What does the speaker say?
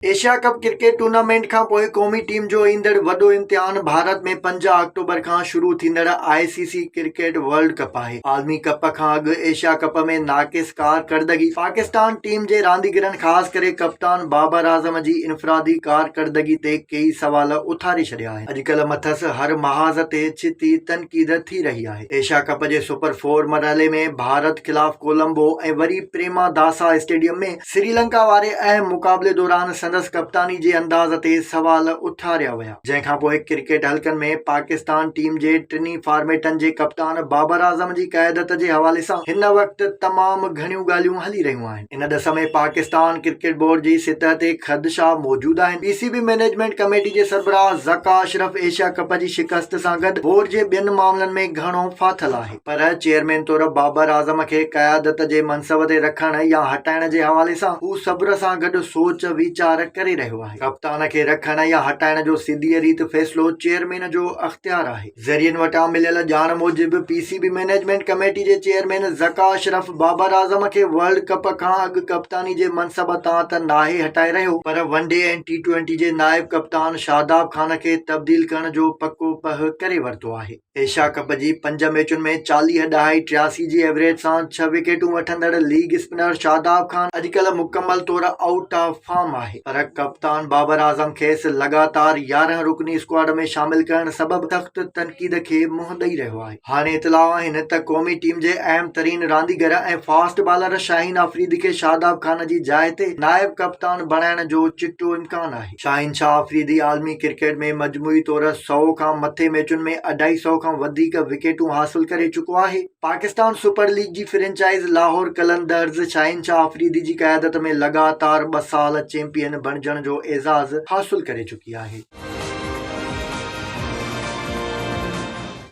Asia कप cricket tournament खां पोइ क़ौमी टीम जो ईंदड़ वॾो इम्तिहान भारत में 5 अक्टूबर खां शुरू थींदड़ आईसीसी क्रिकेट वर्ल्ड कप आहे। आलमी कप खां अॻु एशिया कप में नाक़िस कारकर्दगी पाकिस्तान टीम जे रांदीगरनि ख़ासि करे कप्तान बाबर आज़म जी इन्फरादी कारकर्दगी ते कई सवाल उथारे छॾिया आहिनि। अॼुकल्ह मथसि हर महाज़ ते छिती तनक़ीद थी रही आहे। एशिया कप जे सुपर 4 मरहले में भारत ख़िलाफ़ कोलंबो ऐं वरी प्रेमादासा स्टेडियम में श्रीलंका वारे अहम मुक़ाबले दौरान संदसि कप्तानी जे अंदाज़ ते सवाल उथारिया विया, जंहिंखां पोइ क्रिकेट हलकनि में पाकिस्तान टीम जे टिनी फॉर्मेटनि जे कप्तान बाबर आज़म जी क़यादत जे हवाले सां हिन वक़्तु तमामु घणियूं ॻाल्हियूं हली रहियूं आहिनि। इन ॾिस में पाकिस्तान क्रिकेट बोर्ड जी सतह ते ख़दशा मौजूदु आहिनि। पीसीबी मैनेजमेंट कमेटी जे सरबराह ज़का अशरफ एशिया कप जी शिकस्त सां गॾु बोर्ड जे ॿियनि मामलनि में घणो फाथल आहे, पर चेयरमैन तौर बाबर आज़म खे क़यादत जे मनसब ते रखण या हटाइण जे हवाले सां हू सब्र सां गॾु सोच वीचार करे रहियो आहे। कप्तान खे रखण या हटाइण जो सिधीअ रीति फ़ैसिलो चेयरमैन जो अख़्तियार आहे। ज़रियनि वटां मिलियल ॼाण मूजिबि पीसीबी मैनेजमेंट कमेटी जे चेयरमैन ज़का अशरफ बाबर आज़म खे वर्ल्ड कप खां अॻु कप्तानी जे मनसब तां त नाहे हटाए रहियो, पर वनडे ऐं टी20 जे नाइब कप्तान शादाब खान खे तब्दील करण जो पको पह करे वरितो आहे। एशिया कप जी 5 मैचुनि में 40.83 जी एवरेज सां 6 विकेटूं वठंदड़ लीग स्पिनर शादाब खान अॼुकल्ह मुकमल तौर आउट ऑफ फॉर्म आहे, पर कप्तान बाबर आज़म खेसि लगातार 11 रुकनी स्क्वाड में शामिल करण सबबि सख़्त तनक़ीद खे मुंहुं ॾेई रहियो आहे। हाणे इतलाउ आहिनि त क़ौमी टीम जे अहम तरीन रांदीगर ऐं फास्ट बॉलर शाहीन अफरीदी खे शादाब खान जी जाइ ते नाइब कप्तान बणाइण जो चिटो इम्कान आहे। शाहीन शाह अफरीदी आलमी क्रिकेट में मजमूई तौर 100 खां मथे मैचुनि में 250 खां वधीक विकेटूं हासिल करे चुको आहे। पाकिस्तान सुपर लीग जी फ्रेंचाइज़ लाहौर कलंदर्स शाहीन शाह अफरीदी जी क़यादत में लगातार 2 साल चैंपियन बणजण जो एज़ाज़ हासिल करे चुकी आहे।